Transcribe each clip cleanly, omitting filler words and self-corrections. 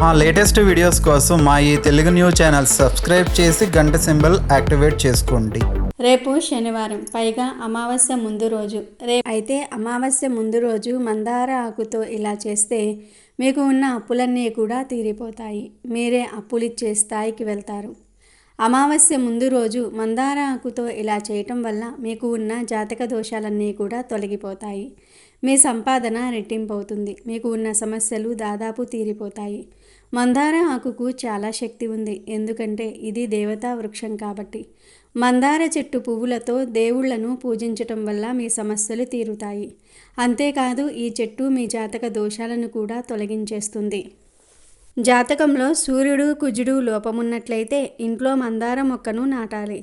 మా latest videos కోసం మా ఈ తెలుగు న్యూస్ ఛానల్ సబ్స్క్రైబ్ చేసి గంట సింబల్ యాక్టివేట్ చేసుకోండి. రేపు శనివారం, పైగా అమావాస్య ముందు రోజు. అయితే అమావాస్య ముందు రోజు మందార ఆకుతో ఇలా చేస్తే మీకు ఉన్న అప్పులన్నీ కూడా తీరిపోతాయి. మీరే అప్పులిచ్చే స్థాయికి వెళ్తారు. అమావాస్య ముందు రోజు మందార ఆకుతో ఇలా చేయటం వల్ల మీకు ఉన్న జాతక దోషాలన్నీ కూడా తొలగిపోతాయి. మీ సంపాదన రెట్టింపు అవుతుంది. మీకు ఉన్న సమస్యలు దాదాపు తీరిపోతాయి. మందార ఆకుకు చాలా శక్తి ఉంది. ఎందుకంటే ఇది దేవతా వృక్షం కాబట్టి. మందార చెట్టు పువ్వులతో దేవుళ్లను పూజించటం వల్ల మీ సమస్యలు తీరుతాయి. అంతేకాదు ఈ చెట్టు మీ జాతక దోషాలను కూడా తొలగించేస్తుంది. జాతకంలో సూర్యుడు కుజుడు లోపమున్నట్లయితే ఇంట్లో మందార మొక్కను నాటాలి.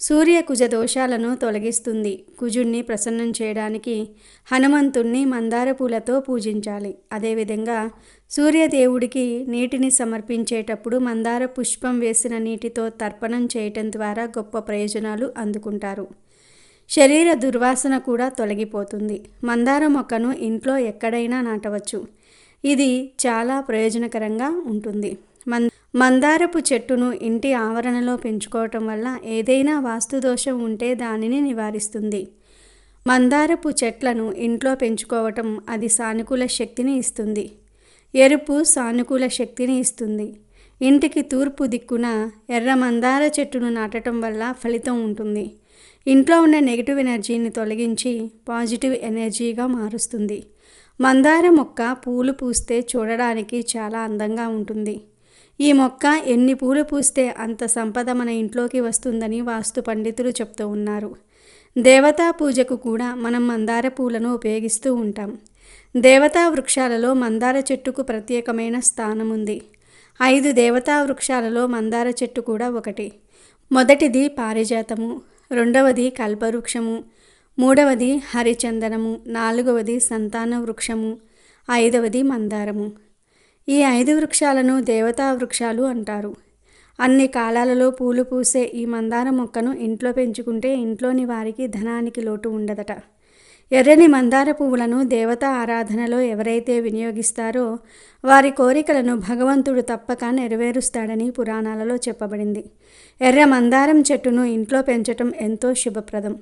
సూర్య కుజ దోషాలను తొలగిస్తుంది. కుజుడిని ప్రసన్నం చేయడానికి హనుమంతుణ్ణి మందార పూలతో పూజించాలి. అదేవిధంగా సూర్యదేవుడికి నీటిని సమర్పించేటప్పుడు మందార పుష్పం వేసిన నీటితో తర్పణం చేయటం ద్వారా గొప్ప ప్రయోజనాలు అందుకుంటారు. శరీర దుర్వాసన కూడా తొలగిపోతుంది. మందార మొక్కను ఇంట్లో ఎక్కడైనా నాటవచ్చు. ఇది చాలా ప్రయోజనకరంగా ఉంటుంది. మందారపు చెట్టును ఇంటి ఆవరణలో పెంచుకోవటం వల్ల ఏదైనా వాస్తు దోషం ఉంటే దానిని నివారిస్తుంది. మందారపు చెట్లను ఇంట్లో పెంచుకోవటం అది సానుకూల శక్తిని ఇస్తుంది. ఎరుపు సానుకూల శక్తిని ఇస్తుంది. ఇంటికి తూర్పు దిక్కున ఎర్ర మందార చెట్టును నాటడం వల్ల ఫలితం ఉంటుంది. ఇంట్లో ఉన్న నెగిటివ్ ఎనర్జీని తొలగించి పాజిటివ్ ఎనర్జీగా మారుస్తుంది. మందార మొక్క పూలు పూస్తే చూడడానికి చాలా అందంగా ఉంటుంది. ఈ మొక్క ఎన్ని పూలు పూస్తే అంత సంపద మన ఇంట్లోకి వస్తుందని వాస్తు పండితులు చెప్తూ ఉన్నారు. దేవతా పూజకు కూడా మనం మందార పూలను ఉపయోగిస్తూ ఉంటాం. దేవతా వృక్షాలలో మందార చెట్టుకు ప్రత్యేకమైన స్థానం ఉంది. 5 దేవతా వృక్షాలలో మందార చెట్టు కూడా ఒకటి. మొదటిది పారిజాతము, రెండవది కల్పవృక్షము, మూడవది హరిచందనము, నాలుగవది సంతాన వృక్షము, 5వది మందారము. ఈ 5 వృక్షాలను దేవతా వృక్షాలు అంటారు. అన్ని కాలాలలో పూలు పూసే ఈ మందార మొక్కను ఇంట్లో పెంచుకుంటే ఇంట్లోని వారికి ధనానికి లోటు ఉండదట. ఎర్రని మందార పువ్వులను దేవతా ఆరాధనలో ఎవరైతే వినియోగిస్తారో వారి కోరికలను భగవంతుడు తప్పక నెరవేరుస్తాడని పురాణాలలో చెప్పబడింది. ఎర్ర మందారం చెట్టును ఇంట్లో పెంచటం ఎంతో శుభప్రదం.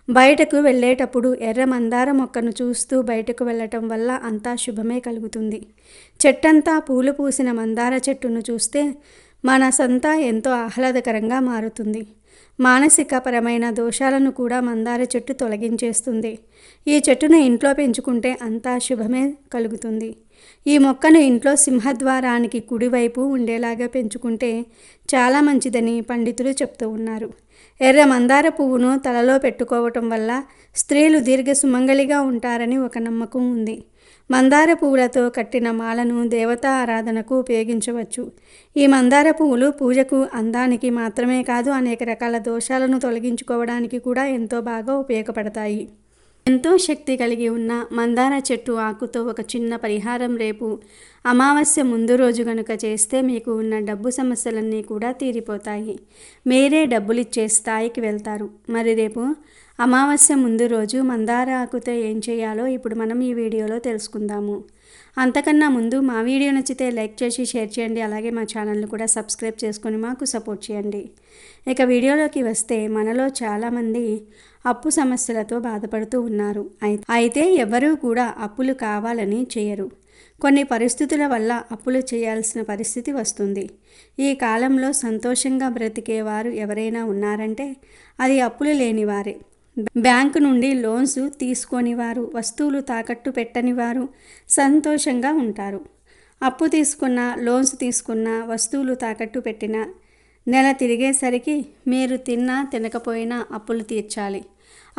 బయటకు వెళ్ళేటప్పుడు ఎర్ర మందార మొక్కను చూస్తూ బయటకు వెళ్ళటం వల్ల అంతా శుభమే కలుగుతుంది. చెట్టంతా పూలు పూసిన మందార చెట్టును చూస్తే మనసంతా ఎంతో ఆహ్లాదకరంగా మారుతుంది. మానసిక పరమైన దోషాలను కూడా మందార చెట్టు తొలగించేస్తుంది. ఈ చెట్టును ఇంట్లో పెంచుకుంటే అంతా శుభమే కలుగుతుంది. ఈ మొక్కను ఇంట్లో సింహద్వారానికి కుడివైపు ఉండేలాగా పెంచుకుంటే చాలా మంచిదని పండితులు చెప్తూ ఉన్నారు. ఎర్ర మందార పువ్వును తలలో పెట్టుకోవటం వల్ల స్త్రీలు దీర్ఘ సుమంగళిగా ఉంటారని ఒక నమ్మకం ఉంది. మందార పువ్వులతో కట్టిన మాలను దేవతా ఆరాధనకు ఉపయోగించవచ్చు. ఈ మందార పువ్వులు పూజకు, అందానికి మాత్రమే కాదు అనేక రకాల దోషాలను తొలగించుకోవడానికి కూడా ఎంతో బాగా ఉపయోగపడతాయి. ఎంతో శక్తి కలిగి ఉన్న మందార చెట్టు ఆకుతో ఒక చిన్న పరిహారం రేపు అమావాస్య ముందు రోజు కనుక చేస్తే మీకు ఉన్న డబ్బు సమస్యలన్నీ కూడా తీరిపోతాయి. మీరే డబ్బులిచ్చే స్థాయికి వెళ్తారు. మరి రేపు అమావాస్య ముందు రోజు మందార ఆకుతో ఏం చేయాలో ఇప్పుడు మనం ఈ వీడియోలో తెలుసుకుందాము. అంతకన్నా ముందు మా వీడియో నచ్చితే లైక్ చేసి షేర్ చేయండి. అలాగే మా ఛానల్ని కూడా సబ్స్క్రైబ్ చేసుకొని మాకు సపోర్ట్ చేయండి. ఇక వీడియోలోకి వస్తే మనలో చాలామంది అప్పు సమస్యలతో బాధపడుతూ ఉన్నారు. అయితే ఎవరూ కూడా అప్పులు కావాలని చేయరు. కొన్ని పరిస్థితుల వల్ల అప్పులు చేయాల్సిన పరిస్థితి వస్తుంది. ఈ కాలంలో సంతోషంగా బ్రతికేవారు ఎవరైనా ఉన్నారంటే అది అప్పులు లేనివారే. బ్యాంకు నుండి లోన్స్ తీసుకొని వారు, వస్తువులు తాకట్టు పెట్టని వారు సంతోషంగా ఉంటారు. అప్పు తీసుకున్న, లోన్స్ తీసుకున్న, వస్తువులు తాకట్టు పెట్టిన నెల తిరిగేసరికి మీరు తిన్నా తినకపోయినా అప్పులు తీర్చాలి.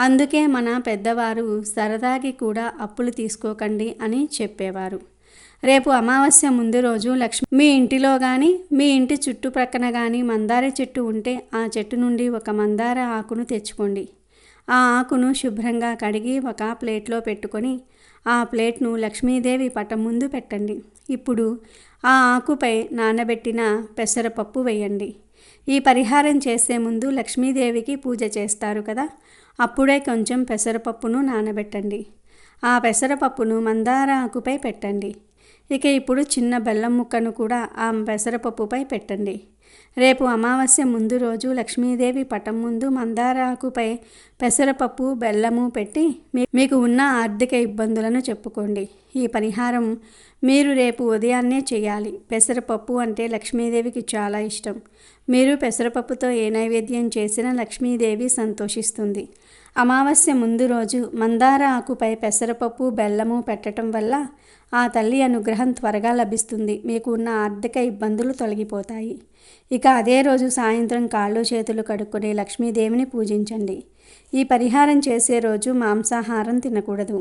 అందుకే మన పెద్దవారు సరదాకి కూడా అప్పులు తీసుకోకండి అని చెప్పేవారు. రేపు అమావాస్య ముందు రోజు మీ ఇంటిలో కానీ మీ ఇంటి చుట్టుప్రక్కన కానీ మందార చెట్టు ఉంటే ఆ చెట్టు నుండి ఒక మందార ఆకును తెచ్చుకోండి. ఆ ఆకును శుభ్రంగా కడిగి ఒక ప్లేట్లో పెట్టుకొని ఆ ప్లేట్ను లక్ష్మీదేవి పటం ముందు పెట్టండి. ఇప్పుడు ఆ ఆకుపై నానబెట్టిన పెసరపప్పు వేయండి. ఈ పరిహారం చేసే ముందు లక్ష్మీదేవికి పూజ చేస్తారు కదా, అప్పుడే కొంచెం పెసరపప్పును నానబెట్టండి. ఆ పెసరపప్పును మందార ఆకుపై పెట్టండి. ఇక ఇప్పుడు చిన్న బెల్లం ముక్కను కూడా ఆ పెసరపప్పుపై పెట్టండి. రేపు అమావాస్య ముందు రోజు లక్ష్మీదేవి పటం ముందు మందార ఆకుపై పెసరపప్పు బెల్లము పెట్టి మీకు ఉన్న ఆర్థిక ఇబ్బందులను చెప్పుకోండి. ఈ పరిహారం మీరు రేపు ఉదయాన్నే చేయాలి. పెసరపప్పు అంటే లక్ష్మీదేవికి చాలా ఇష్టం. మీరు పెసరపప్పుతో ఏ నైవేద్యం చేసినా లక్ష్మీదేవి సంతోషిస్తుంది. అమావాస్య ముందు రోజు మందార ఆకుపై పెసరపప్పు బెల్లము పెట్టడం వల్ల ఆ తల్లి అనుగ్రహం త్వరగా లభిస్తుంది. మీకు ఉన్న ఆర్థిక ఇబ్బందులు తొలగిపోతాయి. ఇక అదే రోజు సాయంత్రం కాళ్ళు చేతులు కడుక్కొని లక్ష్మీదేవిని పూజించండి. ఈ పరిహారం చేసే రోజు మాంసాహారం తినకూడదు.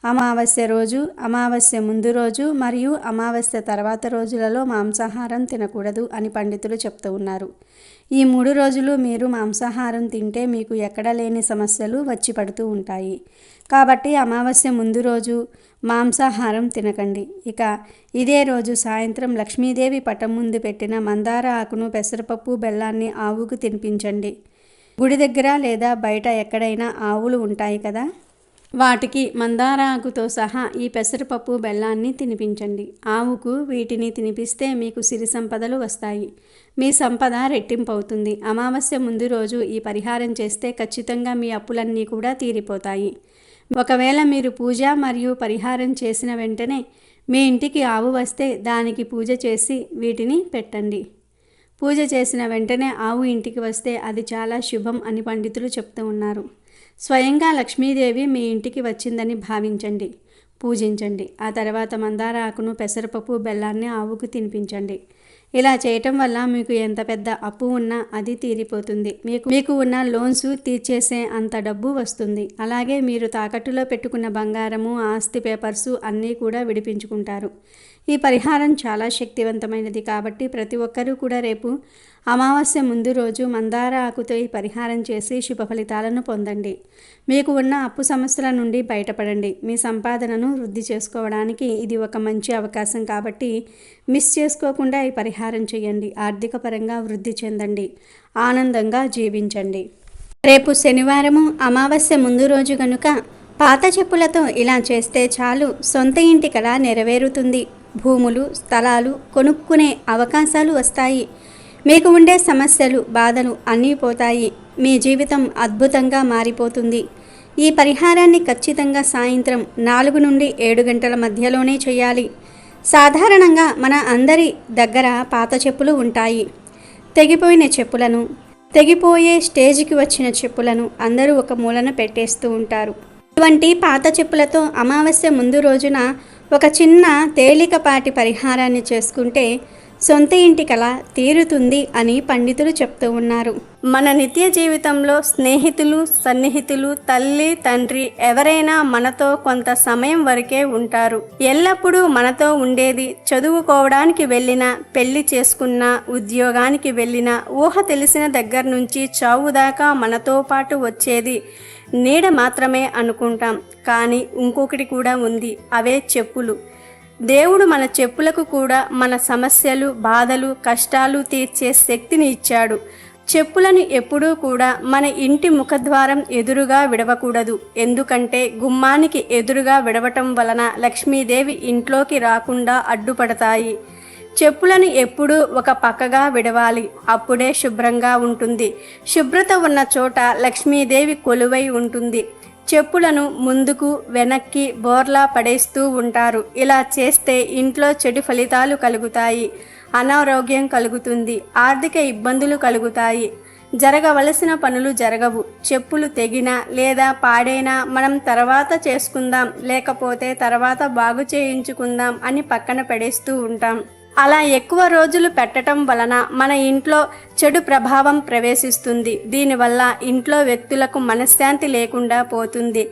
అమావాస్య రోజు, అమావాస్య ముందు రోజు మరియు అమావాస్య తర్వాత రోజులలో మాంసాహారం తినకూడదు అని పండితులు చెప్తూ ఉన్నారు. ఈ 3 రోజులు మీరు మాంసాహారం తింటే మీకు ఎక్కడా లేని సమస్యలు వచ్చి పడుతూ ఉంటాయి. కాబట్టి అమావాస్య ముందు రోజు మాంసాహారం తినకండి. ఇక ఇదే రోజు సాయంత్రం లక్ష్మీదేవి పటం ముందు పెట్టిన మందార ఆకును పెసరపప్పు బెల్లాన్ని ఆవుకు తినిపించండి. గుడి దగ్గర లేదా బయట ఎక్కడైనా ఆవులు ఉంటాయి కదా, వాటికి మందార ఆకుతో సహా ఈ పెసరపప్పు బెల్లాన్ని తినిపించండి. ఆవుకు వీటిని తినిపిస్తే మీకు సిరి సంపదలు వస్తాయి. మీ సంపద రెట్టింపు అవుతుంది. అమావాస్య ముందు రోజు ఈ పరిహారం చేస్తే ఖచ్చితంగా మీ అప్పులన్నీ కూడా తీరిపోతాయి. ఒకవేళ మీరు పూజ మరియు పరిహారం చేసిన వెంటనే మీ ఇంటికి ఆవు వస్తే దానికి పూజ చేసి వీటిని పెట్టండి. పూజ చేసిన వెంటనే ఆవు ఇంటికి వస్తే అది చాలా శుభం అని పండితులు చెప్తూ ఉన్నారు. స్వయంగా లక్ష్మీదేవి మీ ఇంటికి వచ్చిందని భావించండి, పూజించండి. ఆ తర్వాత మందార ఆకును పెసరపప్పు బెల్లాన్ని ఆవుకు తినిపించండి. ఇలా చేయటం వల్ల మీకు ఎంత పెద్ద అప్పు ఉన్నా అది తీరిపోతుంది. మీకు ఉన్న లోన్స్ తీర్చేసే అంత డబ్బు వస్తుంది. అలాగే మీరు తాకట్టులో పెట్టుకున్న బంగారము, ఆస్తి పేపర్సు అన్నీ కూడా విడిపించుకుంటారు. ఈ పరిహారం చాలా శక్తివంతమైనది కాబట్టి ప్రతి ఒక్కరూ కూడా రేపు అమావాస్య ముందు రోజు మందార ఆకుతో ఈ పరిహారం చేసి శుభ ఫలితాలను పొందండి. మీకు ఉన్న అప్పు సమస్యల నుండి బయటపడండి. మీ సంపాదనను వృద్ధి చేసుకోవడానికి ఇది ఒక మంచి అవకాశం కాబట్టి మిస్ చేసుకోకుండా ఈ పరిహారం చేయండి. ఆర్థిక పరంగా వృద్ధి చెందండి, ఆనందంగా జీవించండి. రేపు శనివారము అమావాస్య ముందు రోజు కనుక పాత చెప్పులతో ఇలా చేస్తే చాలు, సొంత ఇంటి కల నెరవేరుతుంది. భూములు, స్థలాలు కొనుక్కునే అవకాశాలు వస్తాయి. మీకు ఉండే సమస్యలు, బాధలు అన్నీ పోతాయి. మీ జీవితం అద్భుతంగా మారిపోతుంది. ఈ పరిహారాన్ని ఖచ్చితంగా సాయంత్రం 4 నుండి 7 గంటల మధ్యలోనే చేయాలి. సాధారణంగా మన అందరి దగ్గర పాత చెప్పులు ఉంటాయి. తెగిపోయిన చెప్పులను, తెగిపోయే స్టేజ్కి వచ్చిన చెప్పులను అందరూ ఒక మూలన పెట్టేస్తూ ఉంటారు. ఇటువంటి పాత చెప్పులతో అమావాస్య ముందు రోజున ఒక చిన్న తేలికపాటి పరిహారాన్ని చేసుకుంటే సొంత ఇంటి కల తీరుతుంది అని పండితులు చెప్తూ ఉన్నారు. మన నిత్య జీవితంలో స్నేహితులు, సన్నిహితులు, తల్లి, తండ్రి ఎవరైనా మనతో కొంత సమయం వరకే ఉంటారు. ఎల్లప్పుడూ మనతో ఉండేది చదువుకోవడానికి వెళ్ళినా, పెళ్లి చేసుకున్నా, ఉద్యోగానికి వెళ్ళినా, ఊహ తెలిసిన దగ్గర నుంచి చావు దాకా మనతో పాటు వచ్చేది నీడ మాత్రమే అనుకుంటాం. కానీ ఇంకొకటి కూడా ఉంది, అవే చెప్పులు. దేవుడు మన చెప్పులకు కూడా మన సమస్యలు, బాధలు, కష్టాలు తీర్చే శక్తిని ఇచ్చాడు. చెప్పులను ఎప్పుడూ కూడా మన ఇంటి ముఖద్వారం ఎదురుగా విడవకూడదు. ఎందుకంటే గుమ్మానికి ఎదురుగా విడవటం వలన లక్ష్మీదేవి ఇంట్లోకి రాకుండా అడ్డుపడతాయి. చెప్పులను ఎప్పుడూ ఒక పక్కగా విడవాలి. అప్పుడే శుభ్రంగా ఉంటుంది. శుభ్రత ఉన్న చోట లక్ష్మీదేవి కొలువై ఉంటుంది. చెప్పులను ముందుకు వెనక్కి బోర్లా పడేస్తూ ఉంటారు. ఇలా చేస్తే ఇంట్లో చెడు ఫలితాలు కలుగుతాయి, అనారోగ్యం కలుగుతుంది, ఆర్థిక ఇబ్బందులు కలుగుతాయి, జరగవలసిన పనులు జరగవు. చెప్పులు తెగినా లేదా పాడైనా మనం తర్వాత చేసుకుందాం, లేకపోతే తర్వాత బాగు చేయించుకుందాం అని పక్కన పడేస్తూ ఉంటాం. అలా ఎక్కువ రోజులు పెట్టడం వలన మన ఇంట్లో చెడు ప్రభావం ప్రవేశిస్తుంది. దీనివల్ల ఇంట్లో వ్యక్తులకు మనశ్శాంతి లేకుండా పోతుంది.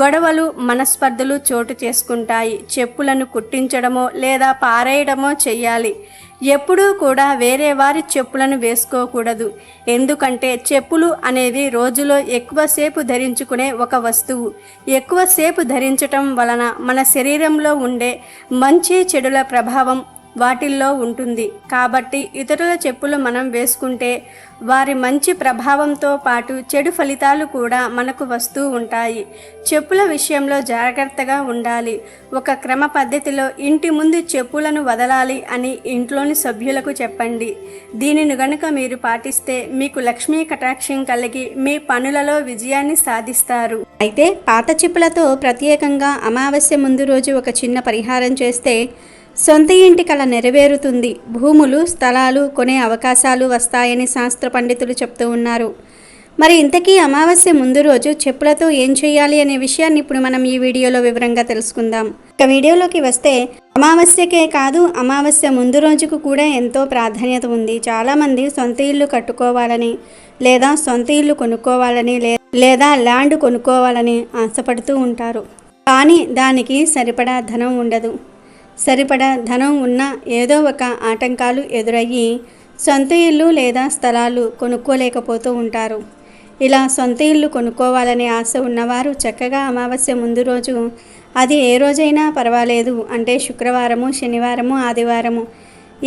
గొడవలు, మనస్పర్ధలు చోటు చేసుకుంటాయి. చెప్పులను కుట్టించడమో లేదా పారేయడమో చెయ్యాలి. ఎప్పుడూ కూడా వేరే వారి చెప్పులను వేసుకోకూడదు. ఎందుకంటే చెప్పులు అనేది రోజులో ఎక్కువసేపు ధరించుకునే ఒక వస్తువు. ఎక్కువసేపు ధరించటం వలన మన శరీరంలో ఉండే మంచి చెడుల ప్రభావం వాటిల్లో ఉంటుంది. కాబట్టి ఇతరుల చెప్పులు మనం వేసుకుంటే వారి మంచి ప్రభావంతో పాటు చెడు ఫలితాలు కూడా మనకు వస్తూ ఉంటాయి. చెప్పుల విషయంలో జాగ్రత్తగా ఉండాలి. ఒక క్రమ పద్ధతిలో ఇంటి ముందు చెప్పులను వదలాలి అని ఇంట్లోని సభ్యులకు చెప్పండి. దీనిని గనుక మీరు పాటిస్తే మీకు లక్ష్మీ కటాక్షం కలిగి మీ పనులలో విజయాన్ని సాధిస్తారు. అయితే పాత చెప్పులతో ప్రత్యేకంగా అమావాస్య ముందు రోజు ఒక చిన్న పరిహారం చేస్తే సొంత ఇంటి కల నెరవేరుతుంది. భూములు, స్థలాలు కొనే అవకాశాలు వస్తాయని శాస్త్ర పండితులు చెప్తూ ఉన్నారు. మరి ఇంతకీ అమావాస్య ముందు రోజు చెప్పులతో ఏం చేయాలి అనే విషయాన్ని ఇప్పుడు మనం ఈ వీడియోలో వివరంగా తెలుసుకుందాం. ఇక వీడియోలోకి వస్తే అమావాస్యకే కాదు, అమావాస్య ముందు రోజుకు కూడా ఎంతో ప్రాధాన్యత ఉంది. చాలామంది సొంత ఇల్లు కట్టుకోవాలని లేదా సొంత ఇల్లు కొనుక్కోవాలని లేదా ల్యాండ్ కొనుక్కోవాలని ఆశపడుతూ ఉంటారు. కానీ దానికి సరిపడా ధనం ఉండదు. సరిపడా ధనం ఉన్న ఏదో ఒక ఆటంకాలు ఎదురయ్యి సొంత ఇల్లు లేదా స్థలాలు కొనుక్కోలేకపోతూ ఉంటారు. ఇలా సొంత ఇల్లు కొనుక్కోవాలనే ఆశ ఉన్నవారు చక్కగా అమావాస్య ముందు రోజు, అది ఏ రోజైనా పర్వాలేదు, అంటే శుక్రవారము, శనివారము, ఆదివారము,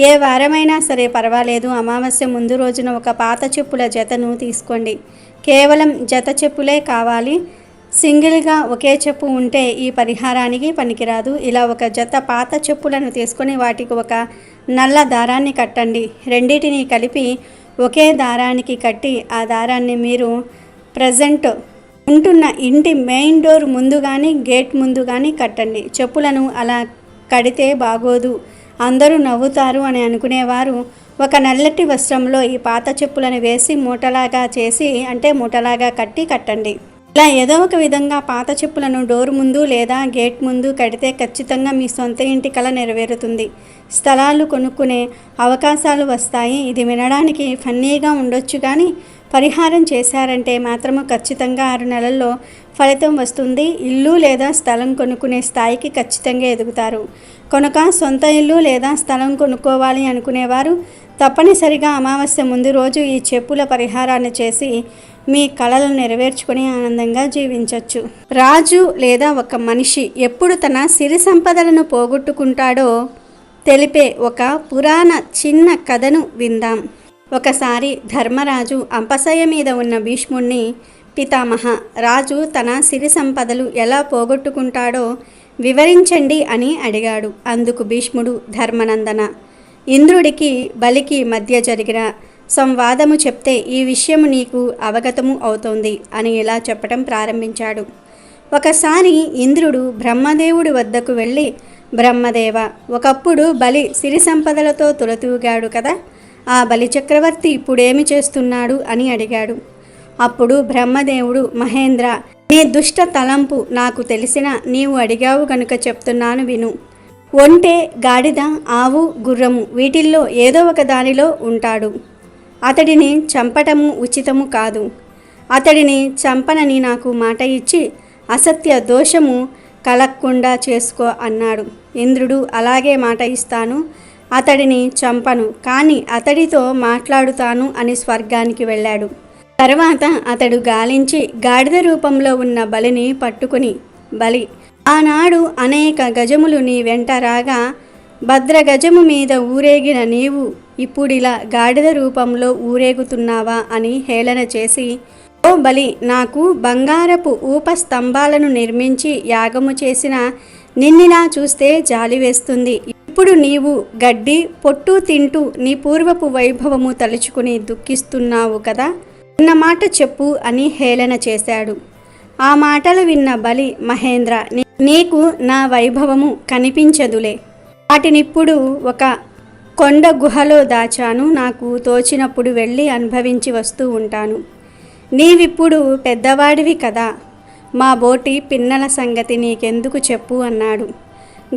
ఏ వారమైనా సరే పర్వాలేదు, అమావాస్య ముందు రోజున ఒక పాత చెప్పుల జతను తీసుకోండి. కేవలం జత చెప్పులే కావాలి. సింగిల్గా ఒకే చెప్పు ఉంటే ఈ పరిహారానికి పనికిరాదు. ఇలా ఒక జత పాత చెప్పులను తీసుకొని వాటికి ఒక నల్ల దారాన్ని కట్టండి. రెండింటిని కలిపి ఒకే దారానికి కట్టి ఆ దారాన్ని మీరు ప్రజెంట్ ఉంటున్న ఇంటి మెయిన్ డోర్ ముందు కానీ గేట్ ముందు కానీ కట్టండి. చెప్పులను అలా కడితే బాగోదు, అందరూ నవ్వుతారు అని అనుకునేవారు ఒక నల్లటి వస్త్రంలో ఈ పాత చెప్పులను వేసి మూటలాగా చేసి, అంటే మూటలాగా కట్టండి. ఇలా ఏదో ఒక విధంగా పాత చెప్పులను డోర్ ముందు లేదా గేట్ ముందు కడితే ఖచ్చితంగా మీ సొంత ఇంటి కల నెరవేరుతుంది. స్థలాలు కొనుక్కునే అవకాశాలు వస్తాయి. ఇది వినడానికి ఫన్నీగా ఉండొచ్చు, కానీ పరిహారం చేశారంటే మాత్రము ఖచ్చితంగా 6 నెలల్లో ఫలితం వస్తుంది. ఇల్లు లేదా స్థలం కొనుక్కునే స్థాయికి ఖచ్చితంగా ఎదుగుతారు. కనుక సొంత ఇల్లు లేదా స్థలం కొనుక్కోవాలి అనుకునేవారు తప్పనిసరిగా అమావాస్య ముందు రోజు ఈ చెప్పుల పరిహారాన్ని చేసి మీ కలలను నెరవేర్చుకొని ఆనందంగా జీవించవచ్చు. రాజు లేదా ఒక మనిషి ఎప్పుడు తన సిరి సంపదలను పోగొట్టుకుంటాడో తెలిపే ఒక పురాణ చిన్న కథను విందాం. ఒకసారి ధర్మరాజు అంపశయ్య మీద ఉన్న భీష్ముణ్ణి, పితామహ, రాజు తన సిరి సంపదలు ఎలా పోగొట్టుకుంటాడో వివరించండి అని అడిగాడు. అందుకు భీష్ముడు, ధర్మనందన, ఇంద్రుడికి బలికి మధ్య జరిగిన సంవాదము చెప్తే ఈ విషయము నీకు అవగతము అవుతోంది అని ఇలా చెప్పటం ప్రారంభించాడు. ఒకసారి ఇంద్రుడు బ్రహ్మదేవుడి వద్దకు వెళ్ళి, బ్రహ్మదేవ, ఒకప్పుడు బలి సిరి సంపదలతో తులతూగాడు కదా, ఆ బలి చక్రవర్తి ఇప్పుడేమి చేస్తున్నాడు అని అడిగాడు. అప్పుడు బ్రహ్మదేవుడు, మహేంద్ర, నీ దుష్ట తలంపు నాకు తెలిసిన నీవు అడిగావు గనుక చెప్తున్నాను విను. ఒంటె, గాడిద, ఆవు, గుర్రము వీటిల్లో ఏదో ఒక దానిలో ఉంటాడు. అతడిని చంపటము ఉచితము కాదు. అతడిని చంపనని నాకు మాట ఇచ్చి అసత్య దోషము కలగకుండా చేసుకో అన్నాడు. ఇంద్రుడు, అలాగే మాట ఇస్తాను, అతడిని చంపను, కానీ అతడితో మాట్లాడుతాను అని స్వర్గానికి వెళ్ళాడు. తర్వాత అతడు గాలించి గాడిద రూపంలో ఉన్న బలిని పట్టుకుని, బలి, ఆనాడు అనేక గజములు నీ వెంట రాగా భద్రగజము మీద ఊరేగిన నీవు ఇప్పుడిలా గాడిద రూపంలో ఊరేగుతున్నావా అని హేళన చేసి, ఓ బలి, నాకు బంగారపు ఊప స్తంభాలను నిర్మించి యాగము చేసిన నిన్నిలా చూస్తే జాలి వేస్తుంది. ఇప్పుడు నీవు గడ్డి పొట్టు తింటూ నీ పూర్వపు వైభవము తలుచుకుని దుఃఖిస్తున్నావు కదా, ఉన్న మాట చెప్పు అని హేళన చేశాడు. ఆ మాటలు విన్న బలి, మహేంద్ర, నీకు నా వైభవము కనిపించదులే, వాటినిప్పుడు ఒక కొండ గుహలో దాచాను, నాకు తోచినప్పుడు వెళ్ళి అనుభవించి వస్తూ ఉంటాను. నీవిప్పుడు పెద్దవాడివి కదా, మా బోటి పిన్నల సంగతి నీకెందుకు చెప్పు అన్నాడు.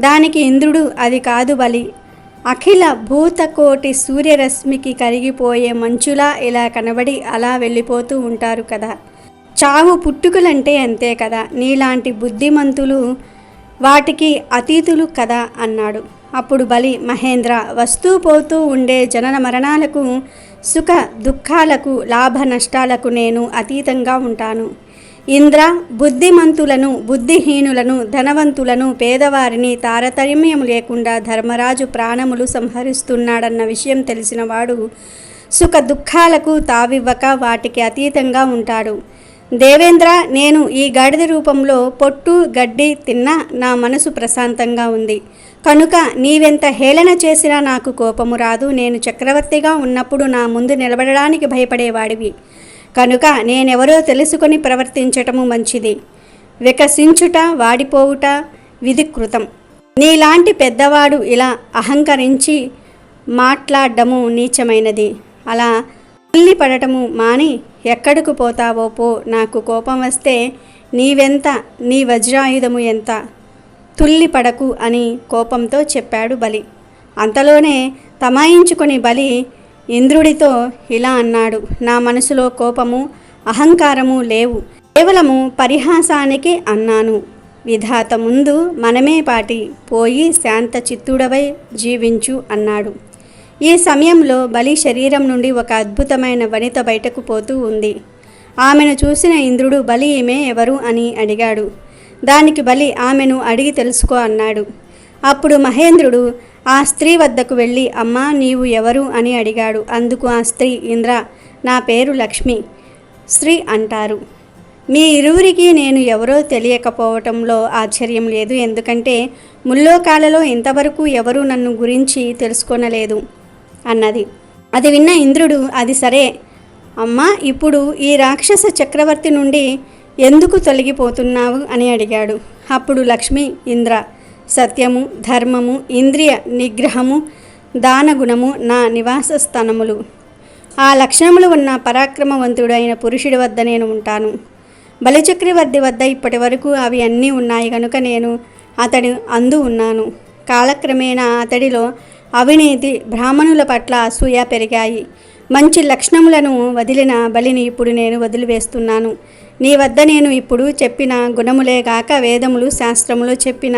దానికి ఇంద్రుడు, అది కాదు బలి, అఖిల భూతకోటి సూర్యరశ్మికి కరిగిపోయే మంచులా ఇలా కనబడి అలా వెళ్ళిపోతూ ఉంటారు కదా, చావు పుట్టుకలంటే అంతే కదా, నీలాంటి బుద్ధిమంతులు వాటికి అతీతులు కదా అన్నాడు. అప్పుడు బలి, మహేంద్ర, వస్తూ పోతూ ఉండే జనన మరణాలకు, సుఖ దుఃఖాలకు, లాభ నష్టాలకు నేను అతీతంగా ఉంటాను. ఇంద్ర బుద్ధిమంతులను బుద్ధిహీనులను ధనవంతులను పేదవారిని తారతమ్యం లేకుండా ధర్మరాజు ప్రాణములు సంహరిస్తున్నాడన్న విషయం తెలిసినవాడు సుఖ దుఃఖాలకు తావివ్వక వాటికి అతీతంగా ఉంటాడు. దేవేంద్ర, నేను ఈ గాడిద రూపంలో పొట్టు గడ్డి తిన్నా నా మనసు ప్రశాంతంగా ఉంది. కనుక నీవెంత హేళన చేసినా నాకు కోపము రాదు. నేను చక్రవర్తిగా ఉన్నప్పుడు నా ముందు నిలబడడానికి భయపడేవాడివి. కనుక నేనెవరో తెలుసుకొని ప్రవర్తించటము మంచిది. వికసించుట వాడిపోవుట విధికృతం. నీలాంటి పెద్దవాడు ఇలా అహంకరించి మాట్లాడటము నీచమైనది. అలా పడటము మాని ఎక్కడికి పోతావో పో. నాకు కోపం వస్తే నీవెంత, నీ వజ్రాయుధము ఎంత, తుల్లిపడకు అని కోపంతో చెప్పాడు బలి. అంతలోనే తమాయించుకొని బలి ఇంద్రుడితో ఇలా అన్నాడు, నా మనసులో కోపము అహంకారము లేవు, కేవలము పరిహాసానికి అన్నాను. విధాత ముందు మనమే పాటి పోయి శాంత చిత్తుడవై జీవించు అన్నాడు. ఈ సమయంలో బలి శరీరం నుండి ఒక అద్భుతమైన వనిత బయటకు పోతూ ఉంది. ఆమెను చూసిన ఇంద్రుడు బలి ఈమె ఎవరు అని అడిగాడు. దానికి బలి ఆమెను అడిగి తెలుసుకో అన్నాడు. అప్పుడు మహేంద్రుడు ఆ స్త్రీ వద్దకు వెళ్ళి అమ్మా నీవు ఎవరు అని అడిగాడు. అందుకు ఆ స్త్రీ, ఇంద్ర, నా పేరు లక్ష్మి, స్త్రీ అంటారు. మీ ఇరువురికి నేను ఎవరో తెలియకపోవటంలో ఆశ్చర్యం లేదు. ఎందుకంటే ముల్లోకాలలో ఇంతవరకు ఎవరూ నన్ను గురించి తెలుసుకొనలేదు అన్నది. అది విన్న ఇంద్రుడు, అది సరే అమ్మా, ఇప్పుడు ఈ రాక్షస చక్రవర్తి నుండి ఎందుకు తొలగిపోతున్నావు అని అడిగాడు. అప్పుడు లక్ష్మి, ఇంద్ర, సత్యము, ధర్మము, ఇంద్రియ నిగ్రహము, దానగుణము నా నివాస స్థానములు. ఆ లక్షణములు ఉన్న పరాక్రమవంతుడు అయిన పురుషుడి వద్ద నేను ఉంటాను. బలిచక్రవర్తి వద్ద ఇప్పటి వరకు అవి అన్నీ ఉన్నాయి కనుక నేను అతడి అందు ఉన్నాను. కాలక్రమేణా అతడిలో అవినీతి, బ్రాహ్మణుల పట్ల అసూయ పెరిగాయి. మంచి లక్షణములను వదిలిన బలిని ఇప్పుడు నేను వదిలివేస్తున్నాను. నీ వద్ద నేను ఇప్పుడు చెప్పిన గుణములే గాక వేదములు శాస్త్రములు చెప్పిన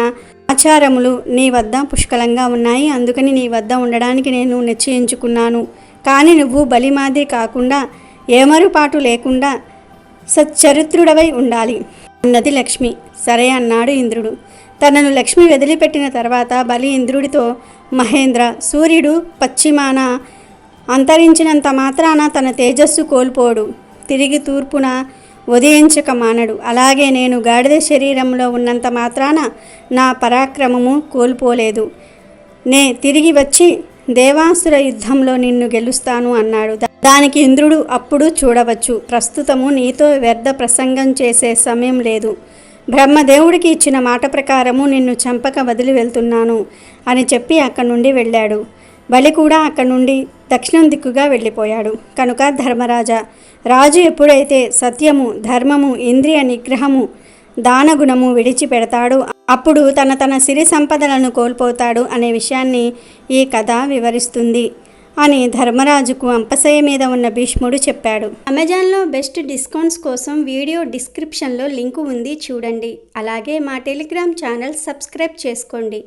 ఆచారములు నీ వద్ద పుష్కలంగా ఉన్నాయి. అందుకని నీ వద్ద ఉండడానికి నేను నిశ్చయించుకున్నాను. కానీ నువ్వు బలిమాది కాకుండా ఏమరుపాటు లేకుండా సచ్చరిత్రుడవై ఉండాలి అన్నది లక్ష్మి. సరే అన్నాడు ఇంద్రుడు. తనను లక్ష్మి వదిలిపెట్టిన తర్వాత బలి ఇంద్రుడితో, మహేంద్ర, సూర్యుడు పశ్చిమాన అంతరించినంత మాత్రాన తన తేజస్సు కోల్పోడు, తిరిగి తూర్పున ఉదయించక మానడు. అలాగే నేను గాడిద శరీరంలో ఉన్నంత మాత్రాన నా పరాక్రమము కోల్పోలేదు. నే తిరిగి వచ్చి దేవాసుర యుద్ధంలో నిన్ను గెలుస్తాను అన్నాడు. దానికి ఇంద్రుడు, అప్పుడు చూడవచ్చు, ప్రస్తుతము నీతో వ్యర్థ ప్రసంగం చేసే సమయం లేదు. బ్రహ్మదేవుడికి ఇచ్చిన మాట ప్రకారము నిన్ను చంపక వదిలి వెళ్తున్నాను అని చెప్పి అక్కడి నుండి వెళ్ళాడు. బలి కూడా అక్కడి నుండి దక్షిణం దిక్కుగా వెళ్ళిపోయాడు. కనుక ధర్మరాజా, రాజు ఎప్పుడైతే సత్యము, ధర్మము, ఇంద్రియ నిగ్రహము, దానగుణము విడిచిపెడతాడు అప్పుడు తన సిరి సంపదలను కోల్పోతాడు అనే విషయాన్ని ఈ కథ వివరిస్తుంది అని ధర్మరాజుకు అంపశయ మీద ఉన్న భీష్ముడు చెప్పాడు. అమెజాన్లో బెస్ట్ డిస్కౌంట్స్ కోసం వీడియో డిస్క్రిప్షన్లో లింకు ఉంది, చూడండి. అలాగే మా టెలిగ్రామ్ ఛానల్ సబ్స్క్రైబ్ చేసుకోండి.